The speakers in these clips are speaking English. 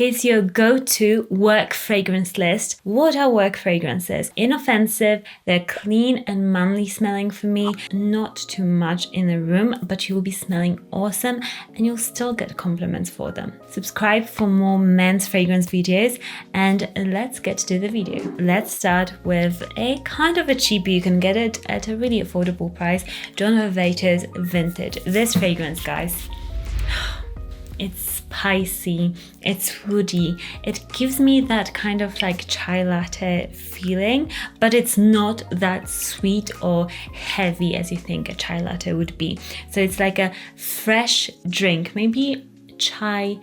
Here's your go-to work fragrance list. What are work fragrances? Inoffensive, they're clean and manly smelling for me, not too much in the room, but you will be smelling awesome and you'll still get compliments for them. Subscribe for more men's fragrance videos, and let's get to the video. Let's start with a kind of a cheapie. You can get it at a really affordable price. Varvatos Vintage. This fragrance, guys, it's spicy, it's woody, it gives me that kind of like chai latte feeling, but it's not that sweet or heavy as you think a chai latte would be. So it's like a fresh drink, maybe chai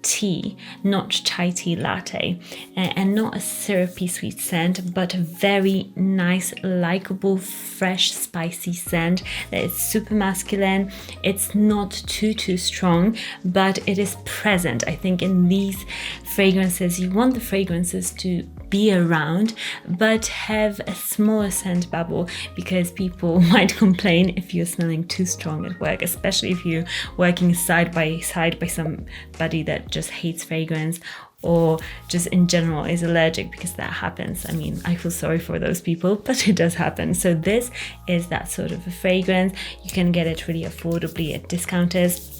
tea, not chai tea latte, and not a syrupy sweet scent, but a very nice, likable, fresh, spicy scent that is super masculine. It's not too strong, but it is present. I think in these fragrances, you want the fragrances to be around, but have a smaller scent bubble, because people might complain if you're smelling too strong at work, especially if you're working side by side by somebody that just hates fragrance or just in general is allergic, because that happens. I mean, I feel sorry for those people, but it does happen. So this is that sort of a fragrance. You can get it really affordably at discounters.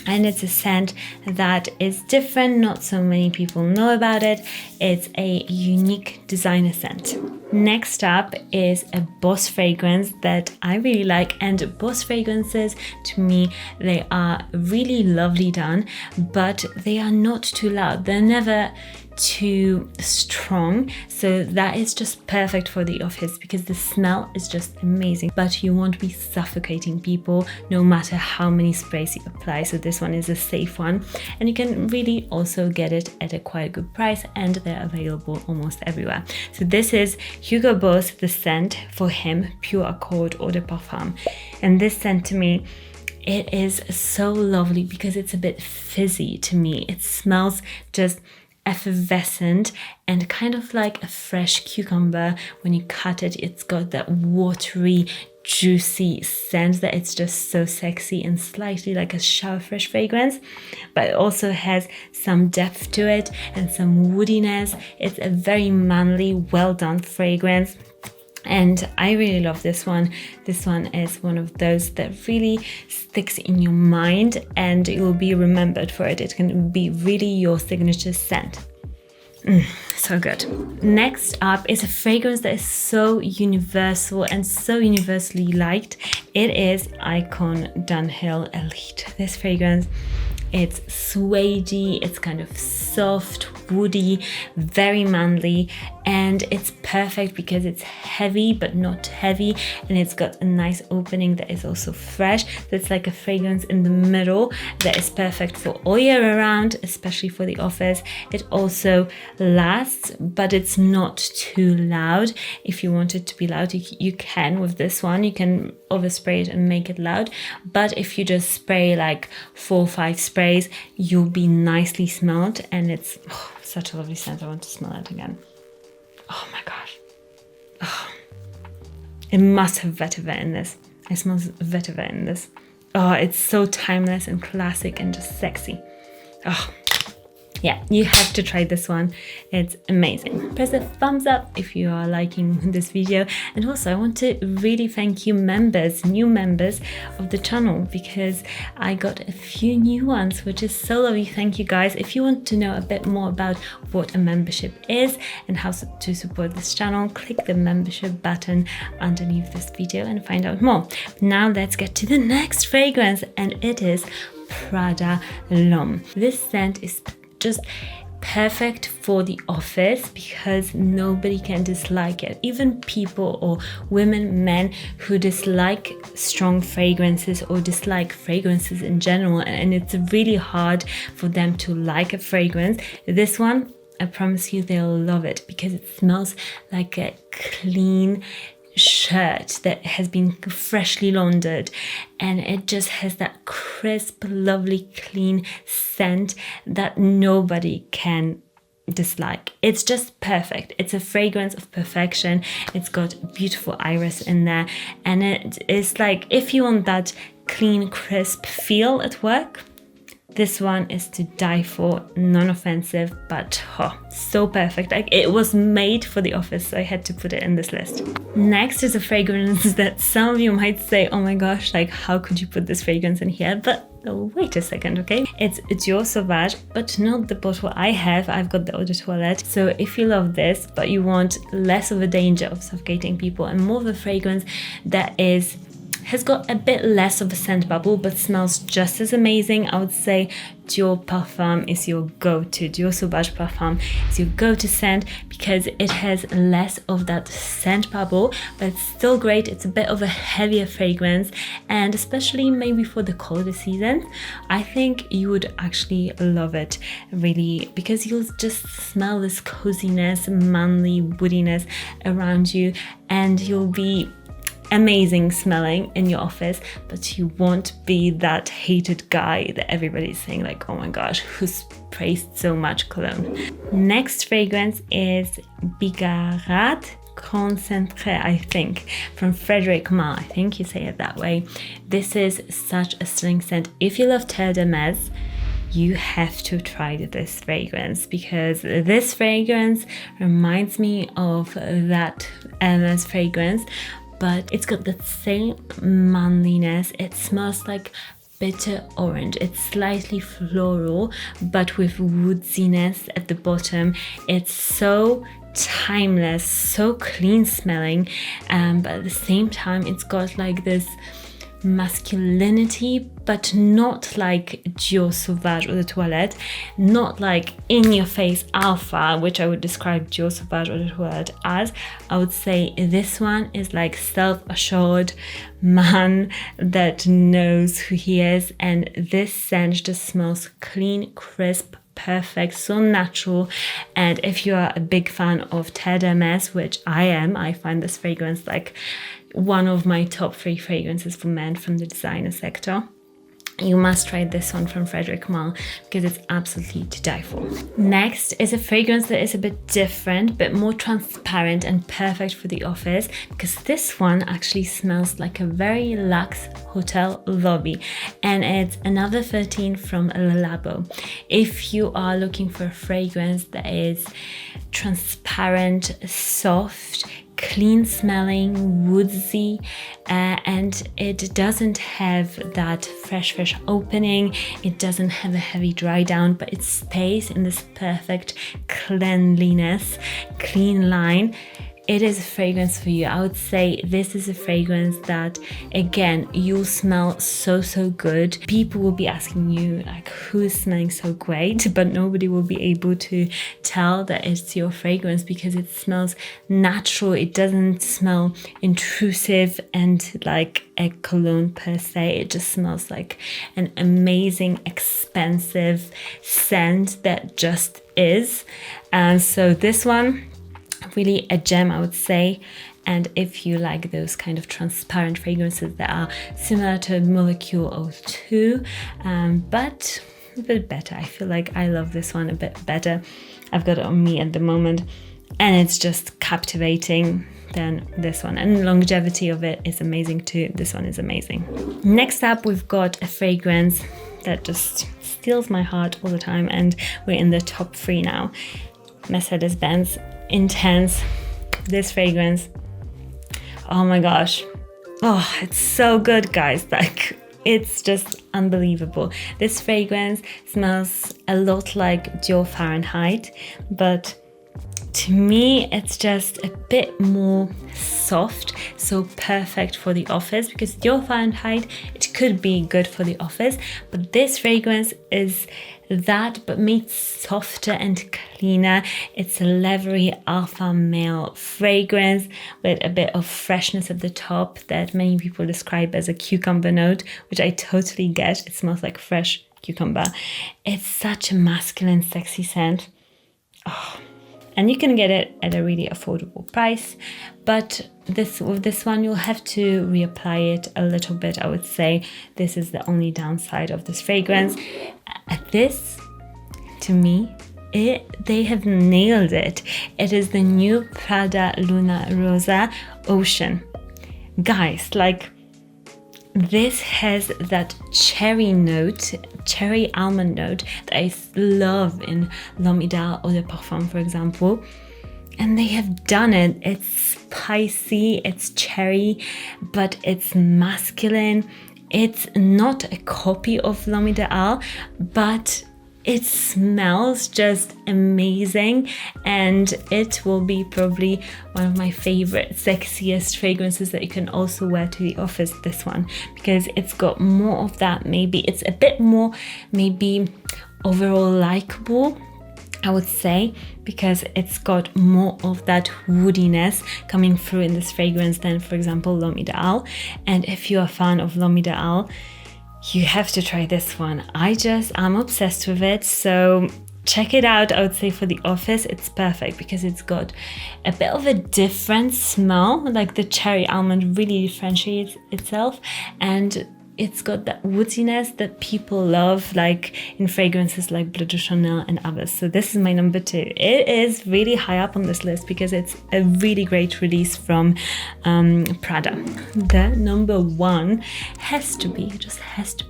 And it's a scent that is different. Not so many people know about it. It's a unique designer scent. Next up is a Boss fragrance that I really like. And Boss fragrances, to me, they are really lovely done, but they are not too loud. They're never too strong, so that is just perfect for the office because the smell is just amazing, but you won't be suffocating people no matter how many sprays you apply. So this one is a safe one, and you can really also get it at a quite good price, and they're available almost everywhere. So this is Hugo Boss, the scent for him, Pure Accord Eau de Parfum, and this scent to me, it is so lovely because it's a bit fizzy to me. It smells just effervescent and kind of like a fresh cucumber. When you cut it, it's got that watery, juicy scent that it's just so sexy and slightly like a shower fresh fragrance, but it also has some depth to it and some woodiness. It's a very manly, well done fragrance. And I really love this one. This one is one of those that really sticks in your mind and you will be remembered for it. It can be really your signature scent. So good. Next up is a fragrance that is so universal and so universally liked. It is Icon DUNHILL Elite. This fragrance, it's suedey, it's kind of soft, woody, very manly, and it's perfect because it's heavy but not heavy, and it's got a nice opening that is also fresh. That's like a fragrance in the middle that is perfect for all year around, especially for the office. It also lasts, but it's not too loud. If you want it to be loud, you can with this one. You can overspray it and make it loud, but if you just spray like 4 or 5 sprays, you'll be nicely smelled, and it's such a lovely scent. I want to smell it again. Oh my gosh. Oh. It must have vetiver in this. It smells vetiver in this. Oh, it's so timeless and classic and just sexy. Oh. Yeah, you have to try this one. It's amazing. Press a thumbs up if you are liking this video. And also I want to really thank you members, new members of the channel, because I got a few new ones, which is so lovely. Thank you guys. If you want to know a bit more about what a membership is and how to support this channel, click the membership button underneath this video and find out more. Now let's get to the next fragrance, and it is Prada L'Homme. This scent is just perfect for the office because nobody can dislike it. Even people or women, men who dislike strong fragrances or dislike fragrances in general, and it's really hard for them to like a fragrance. This one, I promise you they'll love it because it smells like a clean shirt that has been freshly laundered, and it just has that crisp, lovely, clean scent that nobody can dislike. It's just perfect. It's a fragrance of perfection. It's got beautiful iris in there, and it is like, if you want that clean, crisp feel at work, This one is to die for, non-offensive, but so perfect. Like, it was made for the office, so I had to put it in this list. Next is a fragrance that some of you might say, oh my gosh, like, how could you put this fragrance in here? But wait a second, okay? It's Dior Sauvage, but not the bottle I have. I've got the Eau de Toilette. So if you love this, but you want less of a danger of suffocating people and more of a fragrance that has got a bit less of a scent bubble but smells just as amazing, I would say Dior Parfum is your go-to. Dior Sauvage Parfum is your go-to scent because it has less of that scent bubble, but it's still great. It's a bit of a heavier fragrance, and especially maybe for the colder season, I think you would actually love it, really, because you'll just smell this coziness, manly woodiness around you, and you'll be amazing smelling in your office, but you won't be that hated guy that everybody's saying like, oh my gosh, who's praised so much cologne. Next fragrance is Bigarade Concentré, I think, from Frederic Malle. I think you say it that way. This is such a stunning scent. If you love Terre de Metz, you have to try this fragrance, because this fragrance reminds me of that Hermes fragrance, but it's got the same manliness. It smells like bitter orange. It's slightly floral, but with woodiness at the bottom. It's so timeless, so clean smelling, but at the same time, it's got like this masculinity, but not like Dior Sauvage or the Toilette, not like in your face alpha, which I would describe Dior Sauvage or the Toilette as. I would say this one is like self-assured man that knows who he is, and this scent just smells clean, crisp, perfect, so natural. And if you are a big fan of Terre de Metz, which I am, I find this fragrance like one of my top 3 fragrances for men from the designer sector. You must try this one from Frederic Malle because it's absolutely to die for. Next is a fragrance that is a bit different, but more transparent and perfect for the office, because this one actually smells like a very luxe hotel lobby, and it's another 13 from labo. If you are looking for a fragrance that is transparent, soft, clean smelling, woodsy, and it doesn't have that fresh opening, it doesn't have a heavy dry down, but it stays in this perfect cleanliness, clean line. It is a fragrance for you. I would say this is a fragrance that, again, you'll smell so good. People will be asking you like, who is smelling so great, but nobody will be able to tell that it's your fragrance because it smells natural. It doesn't smell intrusive and like a cologne per se. It just smells like an amazing, expensive scent that just is. And so this one, really a gem, I would say. And if you like those kind of transparent fragrances that are similar to Molecule 02, but a bit better, I feel like I love this one a bit better. I've got it on me at the moment, and it's just captivating than this one, and the longevity of it is amazing too. This one is amazing. Next up, we've got a fragrance that just steals my heart all the time, and we're in the top 3 now. Mercedes-Benz Intense. This fragrance, oh my gosh, oh, it's so good, guys. Like, it's just unbelievable. This fragrance smells a lot like Dior Fahrenheit, but to me it's just a bit more soft, so perfect for the office, because Dior Fahrenheit, it could be good for the office, but this fragrance is that, but made softer and cleaner. It's a leathery alpha male fragrance with a bit of freshness at the top that many people describe as a cucumber note, which I totally get. It smells like fresh cucumber. It's such a masculine, sexy scent. Oh. And you can get it at a really affordable price, but with this one you'll have to reapply it a little bit, I would say. This is the only downside of this fragrance. This, to me, they have nailed it. It is the new Prada Luna Rosa Ocean. Guys, like, this has that cherry note, cherry almond note that I love in L'Homme Idéal Eau de Parfum, for example. And they have done it. It's spicy, it's cherry, but it's masculine. It's not a copy of L'Homme Idéal, but it smells just amazing, and it will be probably one of my favorite, sexiest fragrances that you can also wear to the office, this one, because it's got more of that, maybe it's a bit more, maybe overall likable, I would say, because it's got more of that woodiness coming through in this fragrance than, for example, L'Homme Idéal. And if you're a fan of L'Homme Idéal, you have to try this one. I'm obsessed with it, so check it out. I would say for the office, it's perfect because it's got a bit of a different smell, like the cherry almond really differentiates itself, and it's got that woodiness that people love, like in fragrances like Bleu de Chanel and others. So this is my number 2. It is really high up on this list because it's a really great release from Prada. The number 1 has to be,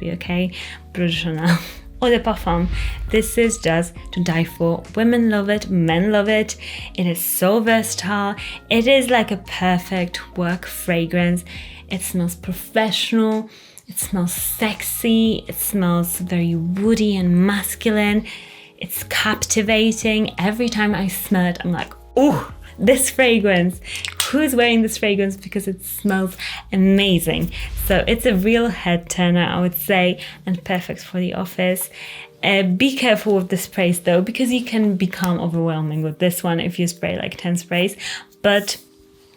okay, Bleu de Chanel. Eau de Parfum. This is just to die for. Women love it, men love it. It is so versatile. It is like a perfect work fragrance. It smells professional. It smells sexy. It smells very woody and masculine. It's captivating. Every time I smell it, I'm like, oh, this fragrance. Who's wearing this fragrance? Because it smells amazing. So it's a real head turner, I would say, and perfect for the office. Be careful with the sprays though, because you can become overwhelming with this one if you spray like 10 sprays, but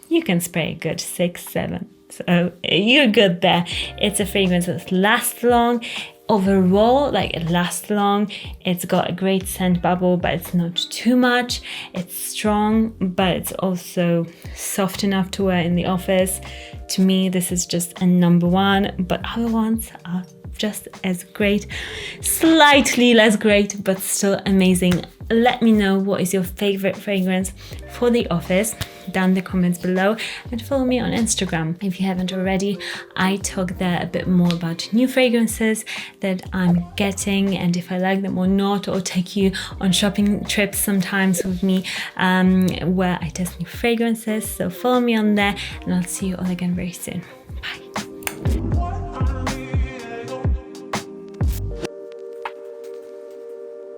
you can spray a good 6, 7. So you're good there. It's a fragrance that lasts long. Overall, like, it lasts long. It's got a great scent bubble, but it's not too much. It's strong, but it's also soft enough to wear in the office. To me, this is just a number 1, but other ones are just as great, slightly less great, but still amazing. Let me know what is your favorite fragrance for the office down in the comments below, and follow me on Instagram if you haven't already. I talk there a bit more about new fragrances that I'm getting and if I like them or not, or take you on shopping trips sometimes with me where I test new fragrances. So follow me on there, and I'll see you all again very soon.